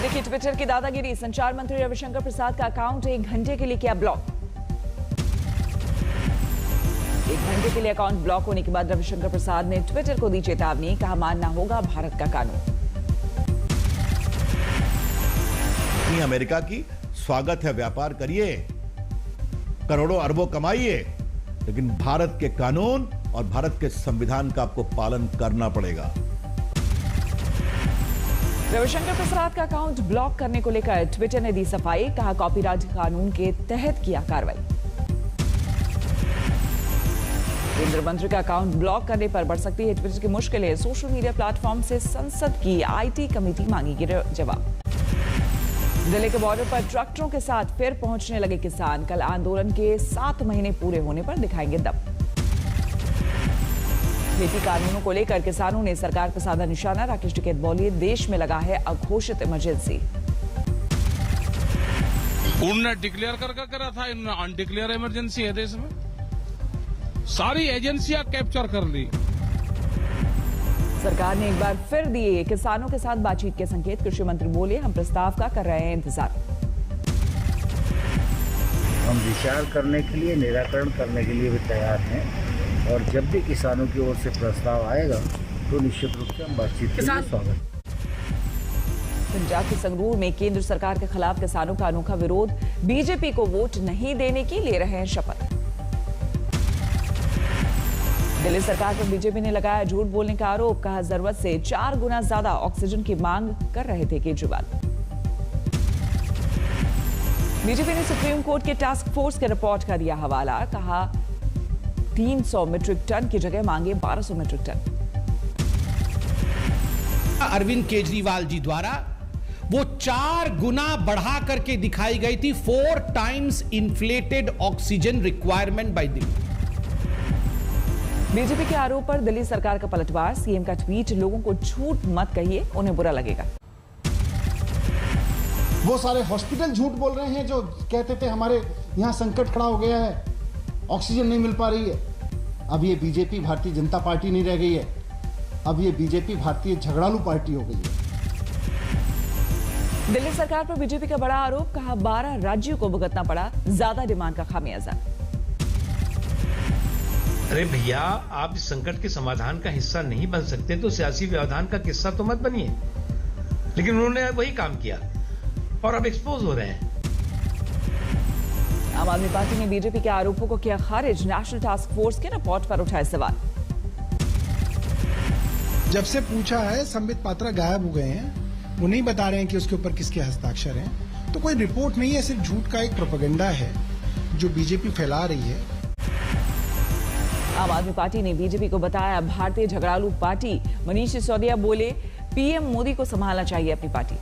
देखिए ट्विटर की दादागिरी। संचार मंत्री रविशंकर प्रसाद का अकाउंट 1 घंटे के लिए किया ब्लॉक। 1 घंटे के लिए अकाउंट ब्लॉक होने के बाद रविशंकर प्रसाद ने ट्विटर को दी चेतावनी। कहा मानना होगा भारत का कानून। अमेरिका की स्वागत है, व्यापार करिए, करोड़ों अरबों कमाइए, लेकिन भारत के कानून और भारत के संविधान का आपको पालन करना पड़ेगा। रविशंकर प्रसाद का अकाउंट ब्लॉक करने को लेकर ट्विटर ने दी सफाई। कहा कॉपीराइट कानून के तहत किया कार्रवाई। केंद्रीय मंत्री का अकाउंट ब्लॉक करने पर बढ़ सकती है ट्विटर की मुश्किलें। सोशल मीडिया प्लेटफॉर्म से संसद की आईटी कमेटी मांगेगी जवाब। दिल्ली के बॉर्डर पर ट्रैक्टरों के साथ फिर पहुंचने लगे किसान। कल आंदोलन के 7 महीने पूरे होने पर दिखाएंगे दम। खेती कानूनों को लेकर किसानों ने सरकार पर साधा निशाना। राकेश टिकैत बोले देश में लगा है अघोषित इमरजेंसी। उन्होंने डिक्लेयर करके करा था, इन्होंने अनडिक्लेयर इमरजेंसी है देश में। सारी एजेंसियां कैप्चर कर ली। सरकार ने एक बार फिर दिए किसानों के साथ बातचीत के संकेत। कृषि मंत्री बोले हम प्रस्ताव का कर रहे हैं इंतजार। हम विचार करने के लिए, निराकरण करने के लिए भी तैयार हैं और जब भी किसानों की ओर से प्रस्ताव आएगा तो निश्चित रूप से हम बातचीत के लिए स्वागत। पंजाब के संगरूर में केंद्र सरकार के खिलाफ किसानों का अनोखा विरोध। बीजेपी को वोट नहीं देने की ले रहे हैं शपथ। दिल्ली सरकार पर बीजेपी ने लगाया झूठ बोलने का आरोप। कहा जरूरत से 4 गुना ज्यादा ऑक्सीजन की मांग कर रहे थे केजरीवाल। बीजेपी ने सुप्रीम कोर्ट के टास्क फोर्स के रिपोर्ट का दिया हवाला। कहा 300 मीट्रिक टन की जगह मांगे 1200 मीट्रिक टन। अरविंद केजरीवाल जी द्वारा वो 4 गुना बढ़ा करके दिखाई गई थी। 4 times inflated oxygen requirement by Delhi. BJP के आरोप पर दिल्ली सरकार का पलटवार। सीएम का ट्वीट लोगों को झूठ मत कहिए, उन्हें बुरा लगेगा। वो सारे हॉस्पिटल झूठ बोल रहे हैं जो कहते थे हमारे यहां संकट खड़ा हो गया है, ऑक्सीजन नहीं मिल पा रही है। अब ये बीजेपी भारतीय जनता पार्टी नहीं रह गई है, अब ये बीजेपी भारतीय झगड़ालू पार्टी हो गई है। दिल्ली सरकार पर बीजेपी का बड़ा आरोप। कहा 12 राज्यों को भुगतना पड़ा ज्यादा डिमांड का खामियाजा। अरे भैया, आप इस संकट के समाधान का हिस्सा नहीं बन सकते तो सियासी व्यवधान का किस्सा तो मत बनिए। लेकिन उन्होंने वही काम किया और अब एक्सपोज हो रहे हैं। आम आदमी पार्टी ने बीजेपी के आरोपों को किया खारिज। नेशनल टास्क फोर्स के रिपोर्ट पर उठाए सवाल। जब से पूछा है संबित पात्रा गायब हो गए हैं, वो नहीं बता रहे हैं कि उसके ऊपर किसके हस्ताक्षर हैं। तो कोई रिपोर्ट नहीं है, सिर्फ झूठ का एक प्रोपेगेंडा है जो बीजेपी फैला रही है। आम आदमी पार्टी ने बीजेपी को बताया भारतीय झगड़ालू पार्टी। मनीष सिसोदिया बोले पीएम मोदी को संभालना चाहिए अपनी पार्टी।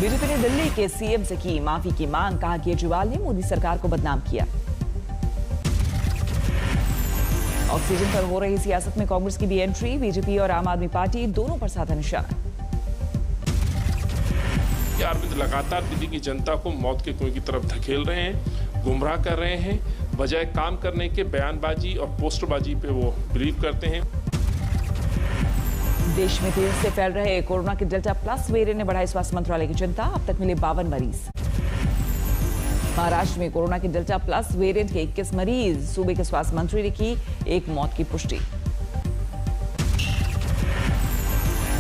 बीजेपी ने दिल्ली के सीएम से की माफी की मांग। कहा केजरीवाल ने मोदी सरकार को बदनाम किया। ऑक्सीजन पर हो रही सियासत में कांग्रेस की भी एंट्री। बीजेपी और आम आदमी पार्टी दोनों पर साधा निशाना। अरविंद लगातार दिल्ली की जनता को मौत के कुएं की तरफ धकेल रहे हैं, गुमराह कर रहे हैं। बजाय काम करने के बयानबाजी और पोस्टरबाजी पे वो बिलीव करते हैं। देश में तेजी से फैल रहे कोरोना के डेल्टा प्लस वेरिएंट ने बढ़ाई स्वास्थ्य मंत्रालय की चिंता। अब तक मिले 52 मरीज। महाराष्ट्र में कोरोना के डेल्टा प्लस वेरिएंट के 21 मरीज। सूबे के स्वास्थ्य मंत्री ने की एक मौत की पुष्टि।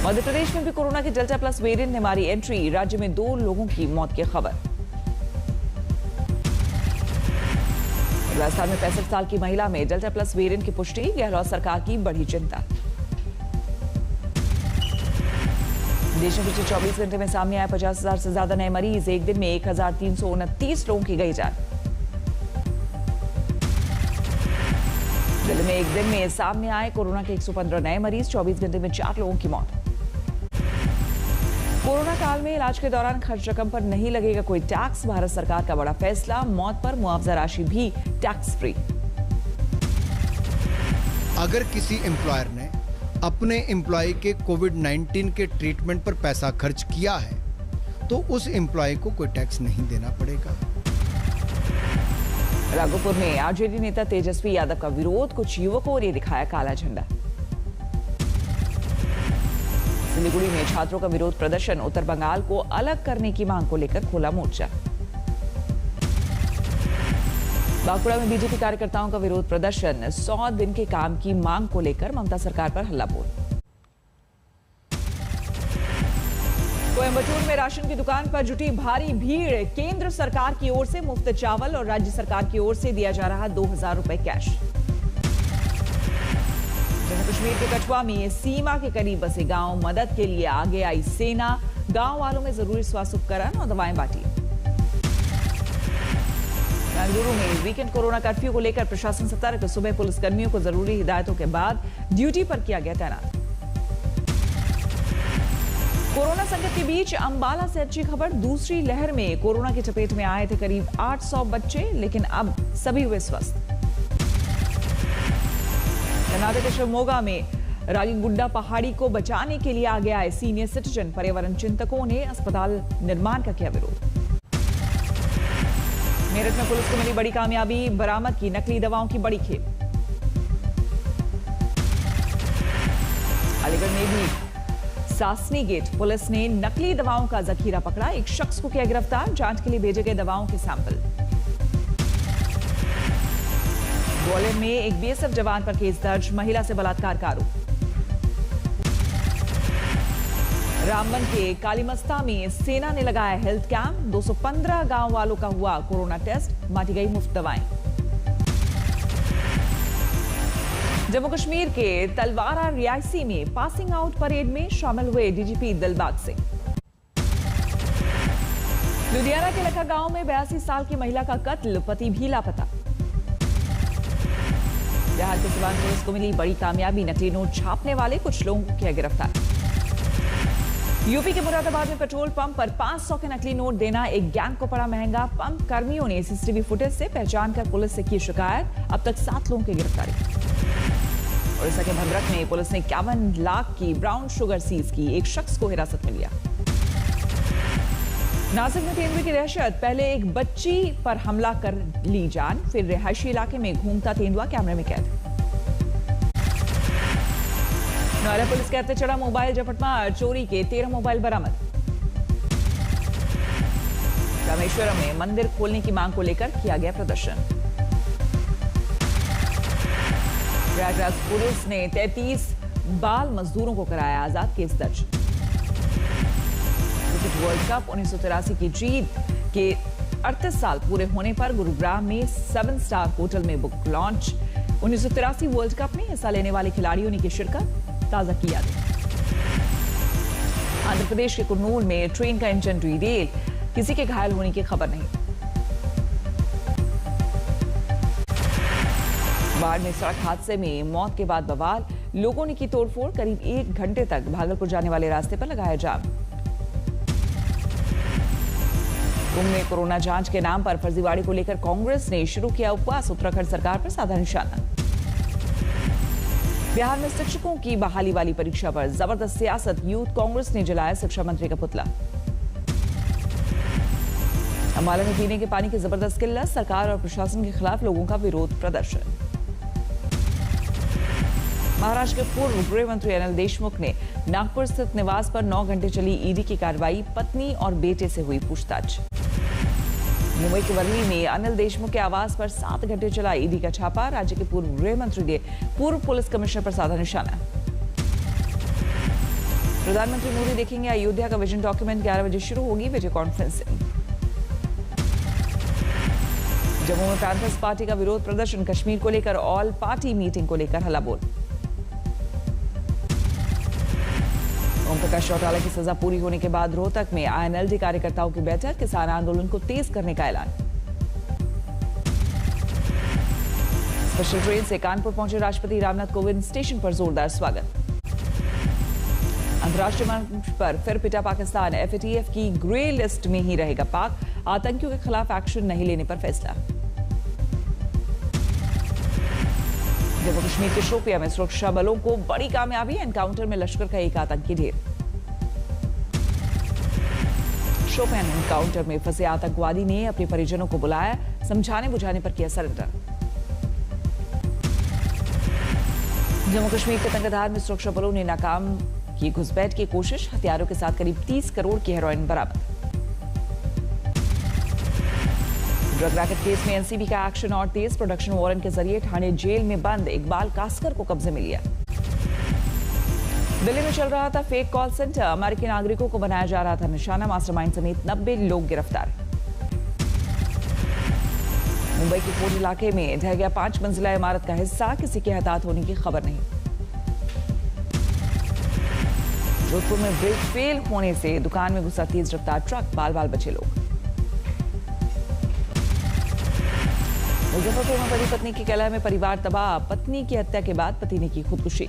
मध्य प्रदेश में भी कोरोना के डेल्टा प्लस वेरिएंट ने मारी एंट्री। राज्य में 2 लोगों की मौत की खबर। राजस्थान में 65 साल की महिला में डेल्टा प्लस वेरिएंट की पुष्टि। गहलोत सरकार की बढ़ी चिंता। देश में पिछले 24 घंटे में सामने आए 50,000 से ज्यादा नए मरीज। एक दिन में 1329 लोगों की गई जान। दिल्ली में एक दिन में सामने आए कोरोना के 115 नए मरीज। 24 घंटे में 4 लोगों की मौत। कोरोना काल में इलाज के दौरान खर्च रकम पर नहीं लगेगा कोई टैक्स। भारत सरकार का बड़ा फैसला। मौत पर मुआवजा राशि भी टैक्स फ्री। अगर किसी एम्प्लॉयर ने अपने एम्प्लॉय के कोविड-19 के ट्रीटमेंट पर पैसा खर्च किया है तो उस एम्प्लॉय को कोई टैक्स नहीं देना पड़ेगा। राघोपुर में आरजेडी नेता तेजस्वी यादव का विरोध। कुछ युवकों ने दिखाया काला झंडा। सिलीगुड़ी में छात्रों का विरोध प्रदर्शन, उत्तर बंगाल को अलग करने की मांग को लेकर खोला मोर्चा। बांकुड़ा में बीजेपी कार्यकर्ताओं का विरोध प्रदर्शन, 100 दिन के काम की मांग को लेकर ममता सरकार पर हल्ला बोल। कोयंबटूर में राशन की दुकान पर जुटी भारी भीड़, केंद्र सरकार की ओर से मुफ्त चावल और राज्य सरकार की ओर से दिया जा रहा 2000 रुपए कैश। जम्मू कश्मीर के कठुआ में सीमा के करीब बसे गांव, मदद के लिए आगे आई सेना, गांव वालों में जरूरी स्वास्थ्य उपकरण और दवाएं बांटी। बेंगलुरु में वीकेंड कोरोना कर्फ्यू को लेकर प्रशासन सतर्क, सुबह पुलिसकर्मियों को जरूरी हिदायतों के बाद ड्यूटी पर किया गया तैनात। कोरोना संकट के बीच अंबाला से अच्छी खबर, दूसरी लहर में कोरोना की चपेट में आए थे करीब 800 बच्चे, लेकिन अब सभी हुए स्वस्थ। कर्नाटक के शिवमोगा में रागीगुड्डा पहाड़ी को बचाने के लिए आगे आए सीनियर सिटीजन, पर्यावरण चिंतकों ने अस्पताल निर्माण का किया विरोध। मेरठ में पुलिस को मिली बड़ी कामयाबी, बरामद की नकली दवाओं की बड़ी खेप। अलीगढ़ में भी सासनी गेट पुलिस ने नकली दवाओं का जखीरा पकड़ा, एक शख्स को किया गिरफ्तार, जांच के लिए भेजे गए दवाओं के सैंपल। ग्वालियर में एक बीएसएफ जवान पर केस दर्ज, महिला से बलात्कार का आरोप। रामबन के कालीमस्ता में सेना ने लगाया हेल्थ कैंप, 215 गांव वालों का हुआ कोरोना टेस्ट, बांटी गई मुफ्त दवाएं। जम्मू कश्मीर के तलवारा रियासी में पासिंग आउट परेड में शामिल हुए डीजीपी दिलबाग सिंह। लुधियाना के लखा गांव में 82 साल की महिला का कत्ल, पति भी लापता। बिहार के सिवान पुलिस को मिली बड़ी कामयाबी, नकली नोट छापने वाले कुछ लोगों को किया गिरफ्तार। यूपी के मुरादाबाद में पेट्रोल पंप पर 500 के नकली नोट देना एक गैंग को पड़ा महंगा, पंप कर्मियों ने सीसीटीवी फुटेज से पहचान कर पुलिस से की शिकायत, अब तक 7 लोगों की गिरफ्तारी। उड़ीसा के भद्रक में पुलिस ने 51 लाख की ब्राउन शुगर सीज की, एक शख्स को हिरासत में लिया। नासिक में तेंदुए की दहशत, पहले एक बच्ची पर हमला कर ली जान, फिर रिहायशी इलाके में घूमता तेंदुआ कैमरे में कैद। नौरा पुलिस के हत्थे चढ़ा मोबाइल झपटमार, चोरी के 13 मोबाइल बरामद। रामेश्वरम में मंदिर खोलने की मांग को लेकर किया गया प्रदर्शन। प्रयागराज पुलिस ने 33 बाल मजदूरों को कराया आजाद, केस दर्ज। क्रिकेट वर्ल्ड कप 1983 की जीत के 38 साल पूरे होने पर गुरुग्राम में 7 स्टार होटल में बुक लॉन्च। 1983 वर्ल्ड कप में हिस्सा लेने वाले खिलाड़ियों ने की शिरकत, ताजा की यादें। आंध्र प्रदेश के कुर्नूल में ट्रेन का इंजन डिरेल, किसी के घायल होने की खबर नहीं। बाढ़ में सड़क हादसे में मौत के बाद बवाल, लोगों ने की तोड़फोड़, करीब 1 घंटे तक भागलपुर जाने वाले रास्ते पर लगाया जाम। कुंभ में कोरोना जांच के नाम पर फर्जीवाड़े को लेकर कांग्रेस ने शुरू किया उपवास, उत्तराखंड सरकार पर साधा निशाना। बिहार में शिक्षकों की बहाली वाली परीक्षा पर जबरदस्त सियासत, यूथ कांग्रेस ने जलाया शिक्षा मंत्री का पुतला। अंबाला में पीने के पानी की जबरदस्त किल्लत, सरकार और प्रशासन के खिलाफ लोगों का विरोध प्रदर्शन। महाराष्ट्र के पूर्व गृह मंत्री अनिल देशमुख ने नागपुर स्थित निवास पर 9 घंटे चली ईडी की कार्रवाई, पत्नी और बेटे से हुई पूछताछ। मुंबई के वर्ली में अनिल देशमुख के आवास पर 7 घंटे चला ईडी का छापा, राज्य के पूर्व गृह मंत्री ने पूर्व पुलिस कमिश्नर पर साधा निशाना। प्रधानमंत्री मोदी देखेंगे अयोध्या का विजन डॉक्यूमेंट, 11 बजे शुरू होगी वीडियो कॉन्फ्रेंसिंग। जम्मू में पैंथर्स पार्टी का विरोध प्रदर्शन, कश्मीर को लेकर ऑल पार्टी मीटिंग को लेकर हल्ला बोल। ओम प्रकाश चौटाला की सजा पूरी होने के बाद रोहतक में आईएनएलडी कार्यकर्ताओं की बैठक, किसान आंदोलन को तेज करने का ऐलान। स्पेशल ट्रेन से कानपुर पहुंचे राष्ट्रपति रामनाथ कोविंद, स्टेशन पर जोरदार स्वागत। अंतर्राष्ट्रीय मंच पर फिर पिटा पाकिस्तान, एफएटीएफ की ग्रे लिस्ट में ही रहेगा पाक, आतंकियों के खिलाफ एक्शन नहीं लेने पर फैसला। जम्मू कश्मीर के शोपियां में सुरक्षा बलों को बड़ी कामयाबी, एनकाउंटर में लश्कर का एक आतंकी ढेर। शोपियां एनकाउंटर में फंसे आतंकवादी ने अपने परिजनों को बुलाया, समझाने बुझाने पर किया सरेंडर। जम्मू कश्मीर के तंगधार में सुरक्षा बलों ने नाकाम की घुसपैठ की कोशिश, हथियारों के साथ करीब 30 करोड़ की हेरोइन बरामद। ड्रग रैकेट केस में एनसीबी का एक्शन और तेज, प्रोडक्शन वारंट के जरिए ठाणे जेल में बंद इकबाल कास्कर को कब्जे में लिया। दिल्ली में चल रहा था फेक कॉल सेंटर, अमेरिकी नागरिकों को बनाया जा रहा था निशाना, मास्टरमाइंड समेत 90 लोग गिरफ्तार। मुंबई के कोट इलाके में ढह गया 5 मंजिला इमारत का हिस्सा, किसी के हताहत होने की खबर नहीं। जोधपुर में ब्रेक फेल होने से दुकान में घुसा तेज रफ्तार ट्रक, बाल बाल बचे लोग। मुजफ्फरपुर में पति पत्नी की कलह में परिवार तबाह, पत्नी की हत्या के बाद पति ने की खुदकुशी।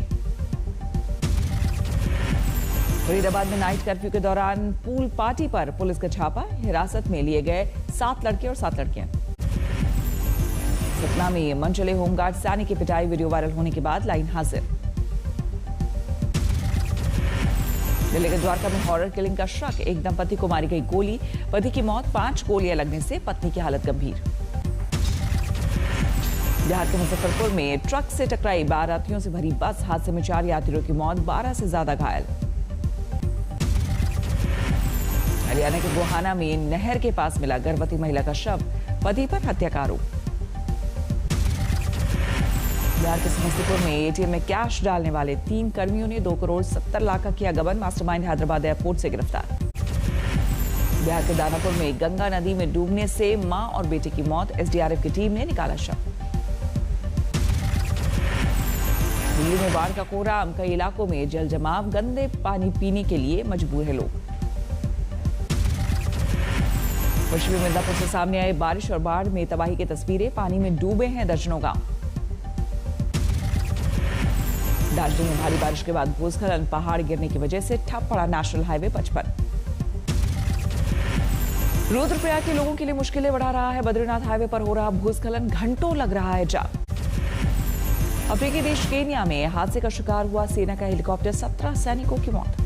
फरीदाबाद में नाइट कर्फ्यू के दौरान पूल पार्टी पर पुलिस का छापा, हिरासत में लिए गए 7 लड़के और 7 लड़कियां। सतना में मनचले होमगार्ड सैनिक की पिटाई, वीडियो वायरल होने के बाद लाइन हाजिर। दिल्ली के द्वारका में हॉरर किलिंग का शक, एक दंपति को मारी गई गोली, पति की मौत, 5 गोलियां लगने से पत्नी की हालत गंभीर। बिहार के मुजफ्फरपुर में ट्रक से टकराई बारातियों से भरी बस, हादसे में 4 यात्रियों की मौत, 12 से ज्यादा घायल। हरियाणा के गोहाना में नहर के पास मिला गर्भवती महिला का शव, पति पर हत्या का आरोप। बिहार के समस्तीपुर में एटीएम में कैश डालने वाले 3 कर्मियों ने 2 करोड़ 70 लाख का किया गबन, मास्टरमाइंड हैदराबाद एयरपोर्ट से गिरफ्तार। बिहार के दानापुर में गंगा नदी में डूबने से मां और बेटे की मौत, एसडीआरएफ की टीम ने निकाला शव। दिल्ली में बाढ़ का कोहराम, कई इलाकों में जल जमाव, गंदे पानी पीने के लिए मजबूर है लोग। पश्चिमी मिदनापुर से सामने आए बारिश और बाढ़ में तबाही की तस्वीरें, पानी में डूबे हैं दर्जनों गांव। दार्जिलिंग में भारी बारिश के बाद भूस्खलन, पहाड़ गिरने की वजह से ठप पड़ा नेशनल हाईवे 55। रुद्रप्रयाग के लोगों के लिए मुश्किलें बढ़ा रहा है बद्रीनाथ हाईवे पर हो रहा भूस्खलन, घंटों लग रहा है जाम। अफ्रीकी देश केन्या में हादसे का शिकार हुआ सेना का हेलीकॉप्टर, 17 सैनिकों की मौत।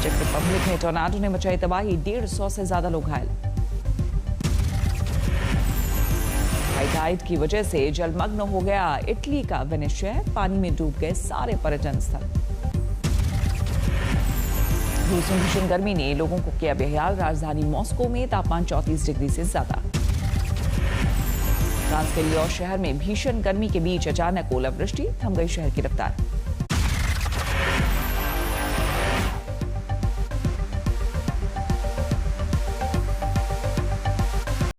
चेक रिपब्लिक में टोर्नाडो ने मचाई तबाही, 150 से ज्यादा लोग घायल। हाई टाइड की वजह से जलमग्न हो गया इटली का वेनिस शहर, पानी में डूब गए सारे पर्यटन स्थल। रूस में भीषण गर्मी ने लोगों को किया बेहाल, राजधानी मॉस्को में तापमान 34 डिग्री से ज्यादा। फ्रांस के लियोन शहर में भीषण गर्मी के बीच अचानक ओलावृष्टि, थम गई शहर की रफ्तार।